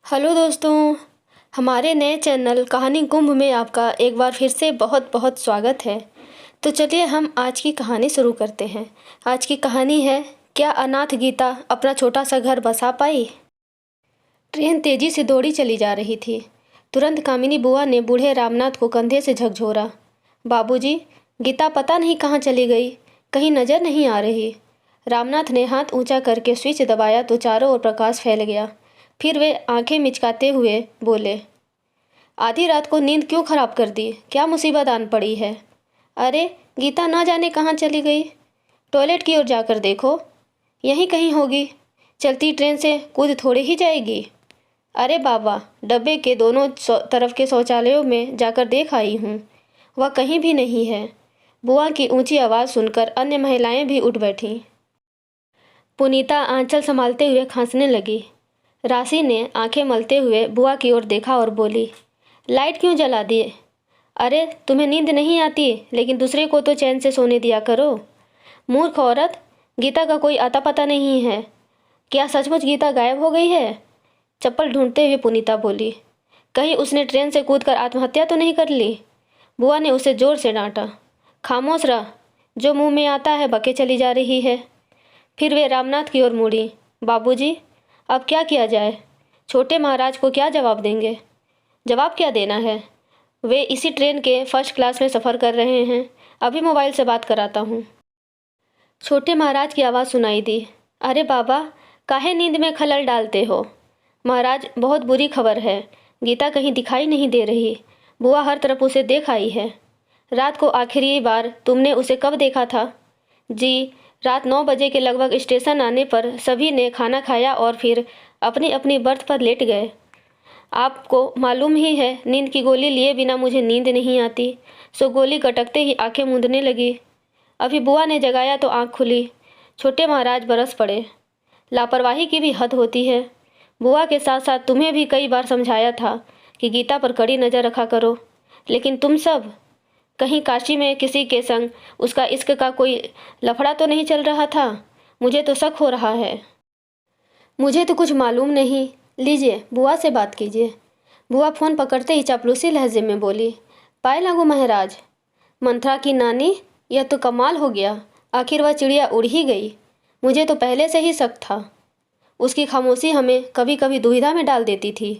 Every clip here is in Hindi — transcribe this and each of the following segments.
हेलो दोस्तों, हमारे नए चैनल कहानी कुंभ में आपका एक बार फिर से बहुत बहुत स्वागत है। तो चलिए हम आज की कहानी शुरू करते हैं। आज की कहानी है, क्या अनाथ गीता अपना छोटा सा घर बसा पाई। ट्रेन तेजी से दौड़ी चली जा रही थी। तुरंत कामिनी बुआ ने बूढ़े रामनाथ को कंधे से झकझोरा। बाबूजी, गीता पता नहीं कहाँ चली गई, कहीं नज़र नहीं आ रही। रामनाथ ने हाथ ऊंचा करके स्विच दबाया तो चारों ओर प्रकाश फैल गया। फिर वे आंखें मिचकाते हुए बोले, आधी रात को नींद क्यों खराब कर दी, क्या मुसीबत आन पड़ी है। अरे गीता ना जाने कहाँ चली गई। टॉयलेट की ओर जाकर देखो, यहीं कहीं होगी। चलती ट्रेन से कूद थोड़े ही जाएगी। अरे बाबा, डब्बे के दोनों तरफ के शौचालयों में जाकर देख आई हूँ, वह कहीं भी नहीं है। बुआ की ऊंची आवाज़ सुनकर अन्य महिलाएं भी उठ बैठीं। पुनीता आंचल संभालते हुए खांसने लगी। राशि ने आंखें मलते हुए बुआ की ओर देखा और बोली, लाइट क्यों जला दिए। अरे तुम्हें नींद नहीं आती, लेकिन दूसरे को तो चैन से सोने दिया करो। मूर्ख औरत, गीता का कोई अता पता नहीं है। क्या सचमुच गीता गायब हो गई है। चप्पल ढूंढते हुए पुनीता बोली, कहीं उसने ट्रेन से कूदकर आत्महत्या तो नहीं कर ली। बुआ ने उसे जोर से डांटा। खामोश रह, जो मुंह में आता है बके चली जा रही है। फिर वे रामनाथ की ओर मुड़ी। बाबूजी, अब क्या किया जाए। छोटे महाराज को क्या जवाब देंगे। जवाब क्या देना है, वे इसी ट्रेन के फर्स्ट क्लास में सफ़र कर रहे हैं। अभी मोबाइल से बात कराता हूँ। छोटे महाराज की आवाज़ सुनाई दी। अरे बाबा, काहे नींद में खलल डालते हो। महाराज, बहुत बुरी खबर है, गीता कहीं दिखाई नहीं दे रही। बुआ हर तरफ उसे देख आई है। रात को आखिरी बार तुमने उसे कब देखा था। जी, रात 9 बजे के लगभग स्टेशन आने पर सभी ने खाना खाया और फिर अपनी अपनी बर्थ पर लेट गए। आपको मालूम ही है, नींद की गोली लिए बिना मुझे नींद नहीं आती, सो गोली कटकते ही आंखें मूंदने लगी। अभी बुआ ने जगाया तो आंख खुली। छोटे महाराज बरस पड़े। लापरवाही की भी हद होती है। बुआ के साथ साथ तुम्हें भी कई बार समझाया था कि गीता पर कड़ी नज़र रखा करो, लेकिन तुम सब, कहीं काशी में किसी के संग उसका इश्क का कोई लफड़ा तो नहीं चल रहा था। मुझे तो शक हो रहा है। मुझे तो कुछ मालूम नहीं। लीजिए, बुआ से बात कीजिए। बुआ फ़ोन पकड़ते ही चापलूसी लहजे में बोली, पाए लागू महाराज। मंथरा की नानी, यह तो कमाल हो गया। आखिर वह चिड़िया उड़ ही गई। मुझे तो पहले से ही शक था। उसकी खामोशी हमें कभी कभी दुविधा में डाल देती थी।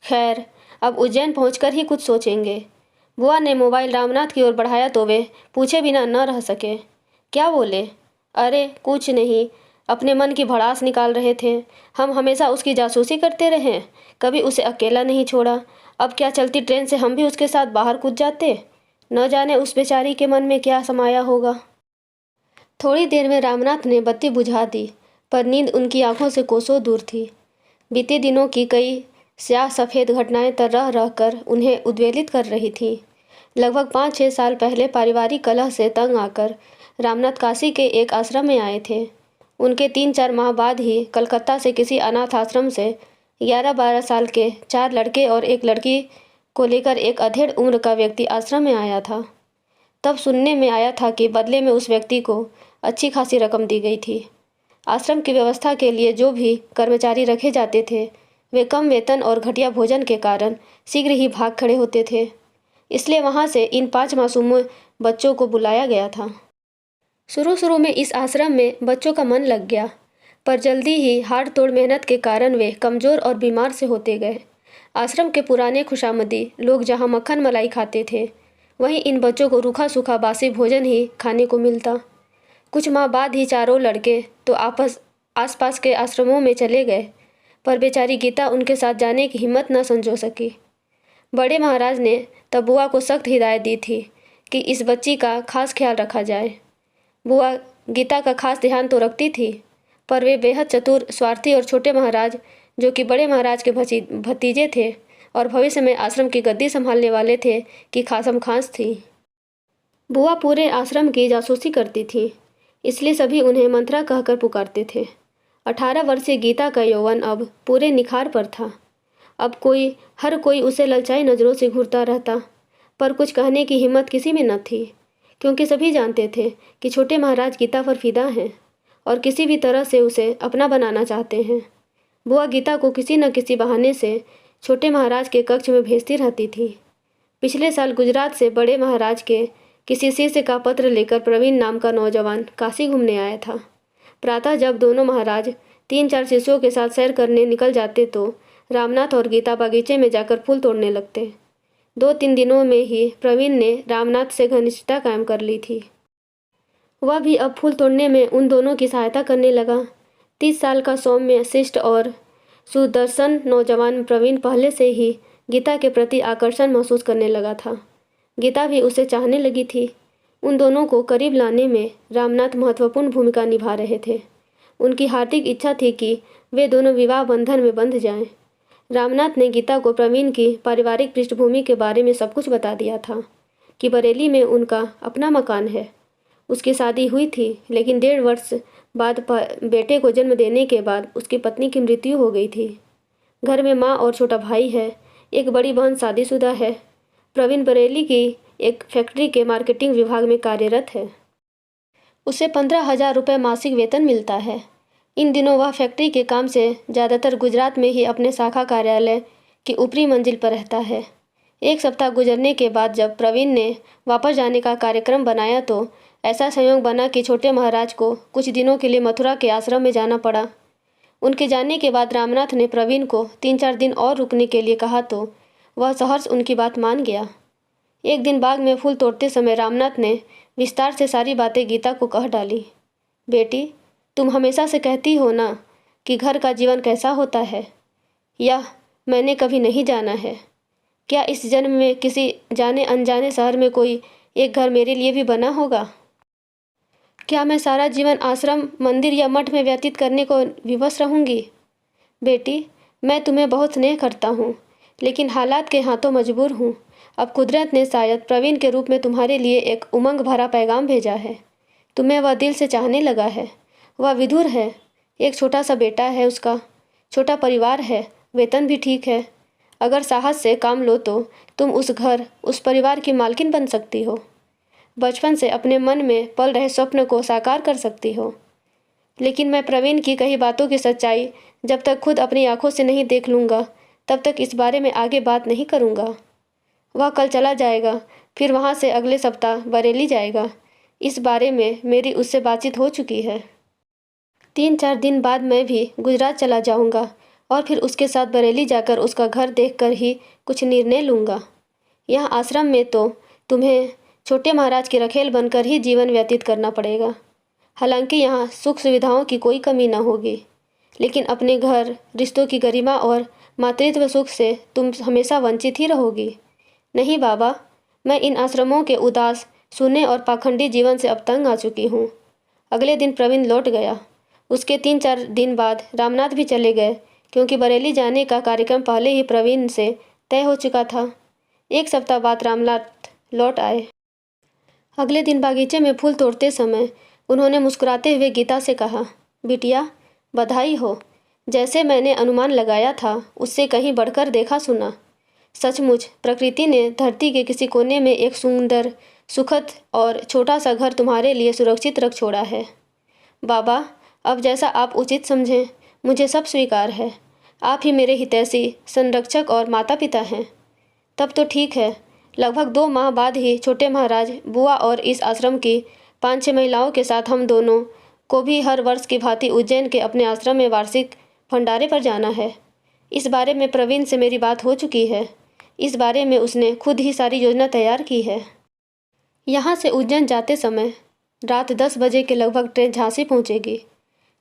खैर, अब उज्जैन पहुंचकर ही कुछ सोचेंगे। बुआ ने मोबाइल रामनाथ की ओर बढ़ाया तो वे पूछे बिना न रह सके। क्या बोले। अरे कुछ नहीं, अपने मन की भड़ास निकाल रहे थे। हम हमेशा उसकी जासूसी करते रहे, कभी उसे अकेला नहीं छोड़ा। अब क्या चलती ट्रेन से हम भी उसके साथ बाहर कूद जाते। न जाने उस बेचारी के मन में क्या समाया होगा। थोड़ी देर में रामनाथ ने बत्ती बुझा दी, पर नींद उनकी आंखों से कोसों दूर थी। बीते दिनों की कई स्याह सफ़ेद घटनाएं रह रह कर उन्हें उद्वेलित कर रही थीं। लगभग 5-6 साल पहले पारिवारिक कलह से तंग आकर रामनाथ काशी के एक आश्रम में आए थे। उनके 3-4 माह बाद ही कलकत्ता से किसी अनाथ आश्रम से 11-12 साल के 4 लड़के और एक लड़की को लेकर एक अधेड़ उम्र का व्यक्ति आश्रम में आया था। तब सुनने में आया था कि बदले में उस व्यक्ति को अच्छी खासी रकम दी गई थी। आश्रम की व्यवस्था के लिए जो भी कर्मचारी रखे जाते थे, वे कम वेतन और घटिया भोजन के कारण शीघ्र ही भाग खड़े होते थे। इसलिए वहाँ से इन 5 मासूम बच्चों को बुलाया गया था। शुरू शुरू में इस आश्रम में बच्चों का मन लग गया, पर जल्दी ही हाड़ तोड़ मेहनत के कारण वे कमज़ोर और बीमार से होते गए। आश्रम के पुराने खुशामदी लोग जहाँ मक्खन मलाई खाते थे, वहीं इन बच्चों को रूखा सूखा बासी भोजन ही खाने को मिलता। कुछ माह बाद ही चारों लड़के तो आसपास के आश्रमों में चले गए, पर बेचारी गीता उनके साथ जाने की हिम्मत न संजो सकी। बड़े महाराज ने तब बुआ को सख्त हिदायत दी थी कि इस बच्ची का खास ख्याल रखा जाए। बुआ गीता का खास ध्यान तो रखती थी, पर वे बेहद चतुर, स्वार्थी और छोटे महाराज, जो कि बड़े महाराज के भतीजे थे और भविष्य में आश्रम की गद्दी संभालने वाले थे, की खासम खास थी। बुआ पूरे आश्रम की जासूसी करती थी, इसलिए सभी उन्हें मंत्रा कहकर पुकारते थे। 18 वर्षीय गीता का यौवन अब पूरे निखार पर था। अब हर कोई उसे ललचाई नज़रों से घूरता रहता, पर कुछ कहने की हिम्मत किसी में न थी, क्योंकि सभी जानते थे कि छोटे महाराज गीता पर फिदा हैं और किसी भी तरह से उसे अपना बनाना चाहते हैं। बुआ गीता को किसी न किसी बहाने से छोटे महाराज के कक्ष में भेजती रहती थी। पिछले साल गुजरात से बड़े महाराज के किसी शिष्य का पत्र लेकर प्रवीण नाम का नौजवान काशी घूमने आया था। प्रातः जब दोनों महाराज 3-4 शिष्यों के साथ सैर करने निकल जाते तो रामनाथ और गीता बागीचे में जाकर फूल तोड़ने लगते। 2-3 दिनों में ही प्रवीण ने रामनाथ से घनिष्ठता कायम कर ली थी। वह भी अब फूल तोड़ने में उन दोनों की सहायता करने लगा। 30 साल का सौम्य, शिष्ट और सुदर्शन नौजवान प्रवीण पहले से ही गीता के प्रति आकर्षण महसूस करने लगा था। गीता भी उसे चाहने लगी थी। उन दोनों को करीब लाने में रामनाथ महत्वपूर्ण भूमिका निभा रहे थे। उनकी हार्दिक इच्छा थी कि वे दोनों विवाह बंधन में बंध जाएं। रामनाथ ने गीता को प्रवीण की पारिवारिक पृष्ठभूमि के बारे में सब कुछ बता दिया था कि बरेली में उनका अपना मकान है। उसकी शादी हुई थी, लेकिन 1.5 वर्ष बाद बेटे को जन्म देने के बाद उसकी पत्नी की मृत्यु हो गई थी। घर में माँ और छोटा भाई है। एक बड़ी बहन शादीशुदा है। प्रवीण बरेली की एक फैक्ट्री के मार्केटिंग विभाग में कार्यरत है। उसे 15,000 रुपये मासिक वेतन मिलता है। इन दिनों वह फैक्ट्री के काम से ज़्यादातर गुजरात में ही अपने शाखा कार्यालय की ऊपरी मंजिल पर रहता है। 1 सप्ताह गुजरने के बाद जब प्रवीण ने वापस जाने का कार्यक्रम बनाया तो ऐसा संयोग बना कि छोटे महाराज को कुछ दिनों के लिए मथुरा के आश्रम में जाना पड़ा। उनके जाने के बाद रामनाथ ने प्रवीण को 3-4 दिन और रुकने के लिए कहा तो वह सहर्ष उनकी बात मान गया। एक दिन बाग में फूल तोड़ते समय रामनाथ ने विस्तार से सारी बातें गीता को कह डाली। बेटी, तुम हमेशा से कहती हो ना कि घर का जीवन कैसा होता है। यह मैंने कभी नहीं जाना है। क्या इस जन्म में किसी जाने अनजाने शहर में कोई एक घर मेरे लिए भी बना होगा? क्या मैं सारा जीवन आश्रम, मंदिर या मठ में व्यतीत करने को विवश रहूंगी? बेटी, मैं तुम्हें बहुत स्नेह करता हूँ, लेकिन हालात के हाथों मजबूर हूँ। अब कुदरत ने शायद प्रवीण के रूप में तुम्हारे लिए एक उमंग भरा पैगाम भेजा है। तुम्हें वह दिल से चाहने लगा है। वह विधुर है। एक छोटा सा बेटा है उसका। छोटा परिवार है। वेतन भी ठीक है। अगर साहस से काम लो तो तुम उस घर, उस परिवार की मालकिन बन सकती हो। बचपन से अपने मन में पल रहे स्वप्न को साकार कर सकती हो। लेकिन मैं प्रवीण की कही बातों की सच्चाई जब तक खुद अपनी आंखों से नहीं देख लूँगा तब तक इस बारे में आगे बात नहीं करूँगा। वह कल चला जाएगा, फिर वहाँ से अगले सप्ताह बरेली जाएगा। इस बारे में मेरी उससे बातचीत हो चुकी है। 3-4 दिन बाद मैं भी गुजरात चला जाऊँगा और फिर उसके साथ बरेली जाकर उसका घर देखकर ही कुछ निर्णय लूँगा। यहाँ आश्रम में तो तुम्हें छोटे महाराज की रखेल बनकर ही जीवन व्यतीत करना पड़ेगा। हालांकि यहाँ सुख सुविधाओं की कोई कमी न होगी, लेकिन अपने घर, रिश्तों की गरिमा और मातृत्व सुख से तुम हमेशा वंचित ही रहोगी। नहीं बाबा, मैं इन आश्रमों के उदास, सूने और पाखंडी जीवन से अब तंग आ चुकी हूँ। अगले दिन प्रवीण लौट गया। उसके 3-4 दिन बाद रामनाथ भी चले गए, क्योंकि बरेली जाने का कार्यक्रम पहले ही प्रवीण से तय हो चुका था। 1 सप्ताह बाद रामनाथ लौट आए। अगले दिन बागीचे में फूल तोड़ते समय उन्होंने मुस्कुराते हुए गीता से कहा, बिटिया, बधाई हो। जैसे मैंने अनुमान लगाया था उससे कहीं बढ़कर देखा सुना। सचमुच प्रकृति ने धरती के किसी कोने में एक सुंदर, सुखद और छोटा सा घर तुम्हारे लिए सुरक्षित रख छोड़ा है। बाबा, अब जैसा आप उचित समझें, मुझे सब स्वीकार है। आप ही मेरे हितैषी, संरक्षक और माता पिता हैं। तब तो ठीक है। लगभग 2 माह बाद ही छोटे महाराज, बुआ और इस आश्रम की 5-6 महिलाओं के साथ हम दोनों को भी हर वर्ष की भांति उज्जैन के अपने आश्रम में वार्षिक भंडारे पर जाना है। इस बारे में प्रवीण से मेरी बात हो चुकी है। इस बारे में उसने खुद ही सारी योजना तैयार की है। यहाँ से उज्जैन जाते समय रात 10 बजे के लगभग ट्रेन झांसी पहुँचेगी।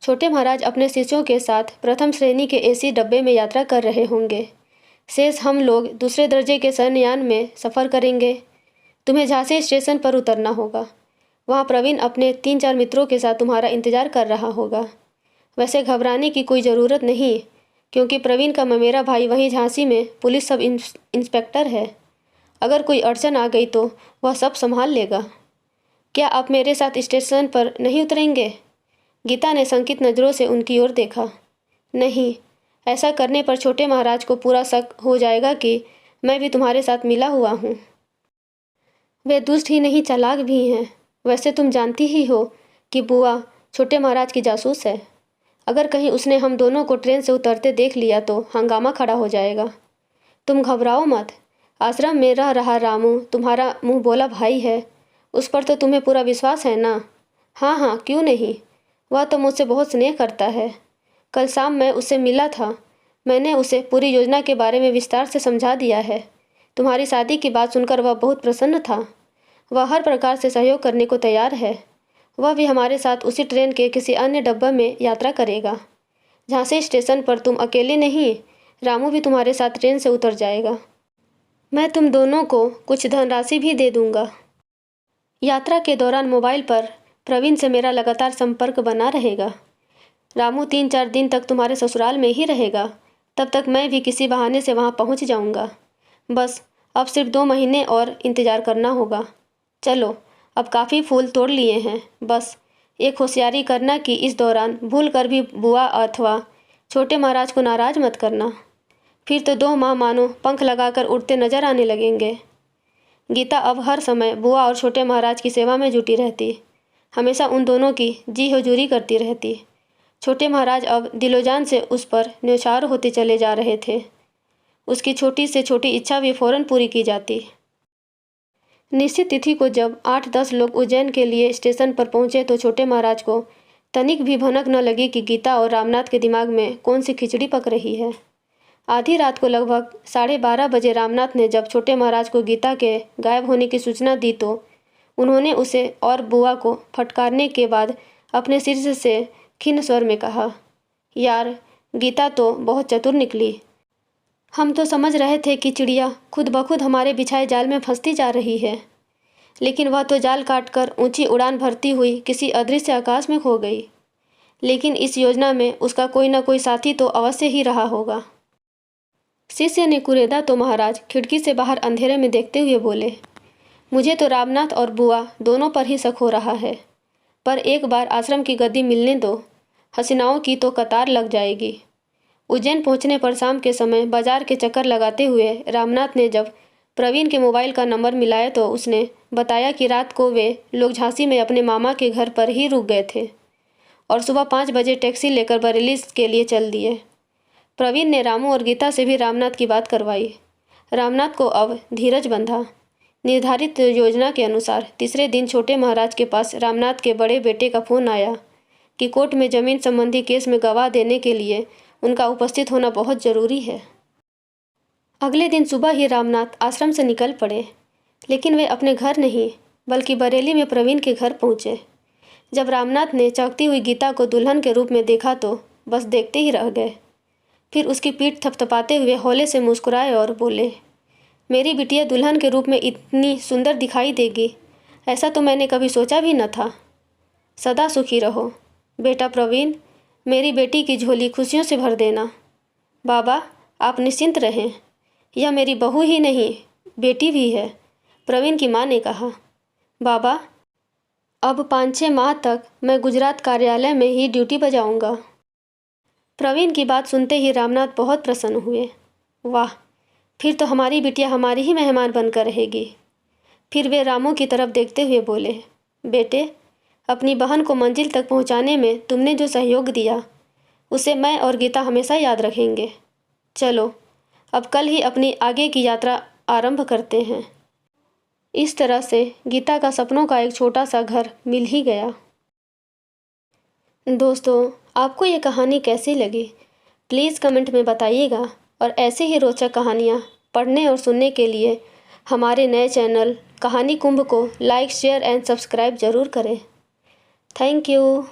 छोटे महाराज अपने शिष्यों के साथ प्रथम श्रेणी के एसी डब्बे में यात्रा कर रहे होंगे। शेष हम लोग दूसरे दर्जे के शयनयान में सफ़र करेंगे। तुम्हें झांसी स्टेशन पर उतरना होगा। वहाँ प्रवीण अपने 3-4 मित्रों के साथ तुम्हारा इंतज़ार कर रहा होगा। वैसे घबराने की कोई ज़रूरत नहीं, क्योंकि प्रवीण का ममेरा भाई वहीं झांसी में पुलिस सब इंस्पेक्टर है। अगर कोई अड़चन आ गई तो वह सब संभाल लेगा। क्या आप मेरे साथ स्टेशन पर नहीं उतरेंगे? गीता ने शंकित नज़रों से उनकी ओर देखा। नहीं, ऐसा करने पर छोटे महाराज को पूरा शक हो जाएगा कि मैं भी तुम्हारे साथ मिला हुआ हूँ। वे दुष्ट ही नहीं, चालाक भी हैं। वैसे तुम जानती ही हो कि बुआ छोटे महाराज की जासूस है। अगर कहीं उसने हम दोनों को ट्रेन से उतरते देख लिया तो हंगामा खड़ा हो जाएगा। तुम घबराओ मत। आश्रम में रह रहा रामू तुम्हारा मुँह बोला भाई है, उस पर तो तुम्हें पूरा विश्वास है ना? हाँ हाँ, क्यों नहीं। वह तो मुझसे बहुत स्नेह करता है। कल शाम मैं उससे मिला था। मैंने उसे पूरी योजना के बारे में विस्तार से समझा दिया है। तुम्हारी शादी की बात सुनकर वह बहुत प्रसन्न था। वह हर प्रकार से सहयोग करने को तैयार है। वह भी हमारे साथ उसी ट्रेन के किसी अन्य डब्बे में यात्रा करेगा। झांसी स्टेशन पर तुम अकेले नहीं, रामू भी तुम्हारे साथ ट्रेन से उतर जाएगा। मैं तुम दोनों को कुछ धनराशि भी दे दूंगा। यात्रा के दौरान मोबाइल पर प्रवीण से मेरा लगातार संपर्क बना रहेगा। रामू 3-4 दिन तक तुम्हारे ससुराल में ही रहेगा। तब तक मैं भी किसी बहाने से वहाँ पहुँच जाऊँगा। बस अब सिर्फ 2 महीने और इंतज़ार करना होगा। चलो, अब काफ़ी फूल तोड़ लिए हैं। बस एक होशियारी करना कि इस दौरान भूल कर भी बुआ अथवा छोटे महाराज को नाराज़ मत करना, फिर तो 2 माह मानो पंख लगाकर उड़ते नजर आने लगेंगे। गीता अब हर समय बुआ और छोटे महाराज की सेवा में जुटी रहती, हमेशा उन दोनों की जी हुजूरी करती रहती। छोटे महाराज अब दिलोजान से उस पर न्यौछावर होते चले जा रहे थे। उसकी छोटी से छोटी इच्छा भी फौरन पूरी की जाती। निश्चित तिथि को जब 8-10 लोग उज्जैन के लिए स्टेशन पर पहुंचे तो छोटे महाराज को तनिक भी भनक न लगी कि गीता और रामनाथ के दिमाग में कौन सी खिचड़ी पक रही है। आधी रात को लगभग 12:30 बजे रामनाथ ने जब छोटे महाराज को गीता के गायब होने की सूचना दी तो उन्होंने उसे और बुआ को फटकारने के बाद अपने सिर से खिन्न स्वर में कहा, यार, गीता तो बहुत चतुर निकली। हम तो समझ रहे थे कि चिड़िया खुद ब खुद हमारे बिछाए जाल में फंसती जा रही है, लेकिन वह तो जाल काटकर ऊंची उड़ान भरती हुई किसी अदृश्य आकाश में खो गई। लेकिन इस योजना में उसका कोई न कोई साथी तो अवश्य ही रहा होगा। शिष्य ने कुरेदा तो महाराज खिड़की से बाहर अंधेरे में देखते हुए बोले, मुझे तो रामनाथ और बुआ दोनों पर ही शक हो रहा है, पर एक बार आश्रम की गद्दी मिलने दो, हसीनाओं की तो कतार लग जाएगी। उज्जैन पहुंचने पर शाम के समय बाजार के चक्कर लगाते हुए रामनाथ ने जब प्रवीण के मोबाइल का नंबर मिलाया तो उसने बताया कि रात को वे लोग झांसी में अपने मामा के घर पर ही रुक गए थे और सुबह 5 बजे टैक्सी लेकर बरेली के लिए चल दिए। प्रवीण ने रामू और गीता से भी रामनाथ की बात करवाई। रामनाथ को अब धीरज बंधा। निर्धारित योजना के अनुसार तीसरे दिन छोटे महाराज के पास रामनाथ के बड़े बेटे का फ़ोन आया कि कोर्ट में ज़मीन संबंधी केस में गवाह देने के लिए उनका उपस्थित होना बहुत ज़रूरी है। अगले दिन सुबह ही रामनाथ आश्रम से निकल पड़े, लेकिन वे अपने घर नहीं बल्कि बरेली में प्रवीण के घर पहुँचे। जब रामनाथ ने चौंकती हुई गीता को दुल्हन के रूप में देखा तो बस देखते ही रह गए। फिर उसकी पीठ थपथपाते हुए हौले से मुस्कुराए और बोले, मेरी बिटिया दुल्हन के रूप में इतनी सुंदर दिखाई देगी, ऐसा तो मैंने कभी सोचा भी न था। सदा सुखी रहो बेटा प्रवीण, मेरी बेटी की झोली खुशियों से भर देना। बाबा, आप निश्चिंत रहें, यह मेरी बहू ही नहीं बेटी भी है, प्रवीण की माँ ने कहा। बाबा, अब 5-6 माह तक मैं गुजरात कार्यालय में ही ड्यूटी बजाऊंगा। प्रवीण की बात सुनते ही रामनाथ बहुत प्रसन्न हुए। वाह, फिर तो हमारी बिटिया हमारी ही मेहमान बनकर रहेगी। फिर वे रामू की तरफ देखते हुए बोले, बेटे, अपनी बहन को मंजिल तक पहुंचाने में तुमने जो सहयोग दिया उसे मैं और गीता हमेशा याद रखेंगे। चलो, अब कल ही अपनी आगे की यात्रा आरंभ करते हैं। इस तरह से गीता का सपनों का एक छोटा सा घर मिल ही गया। दोस्तों, आपको ये कहानी कैसी लगी प्लीज़ कमेंट में बताइएगा और ऐसे ही रोचक कहानियाँ पढ़ने और सुनने के लिए हमारे नए चैनल कहानी कुंभ को लाइक, शेयर एंड सब्सक्राइब ज़रूर करें। Thank you.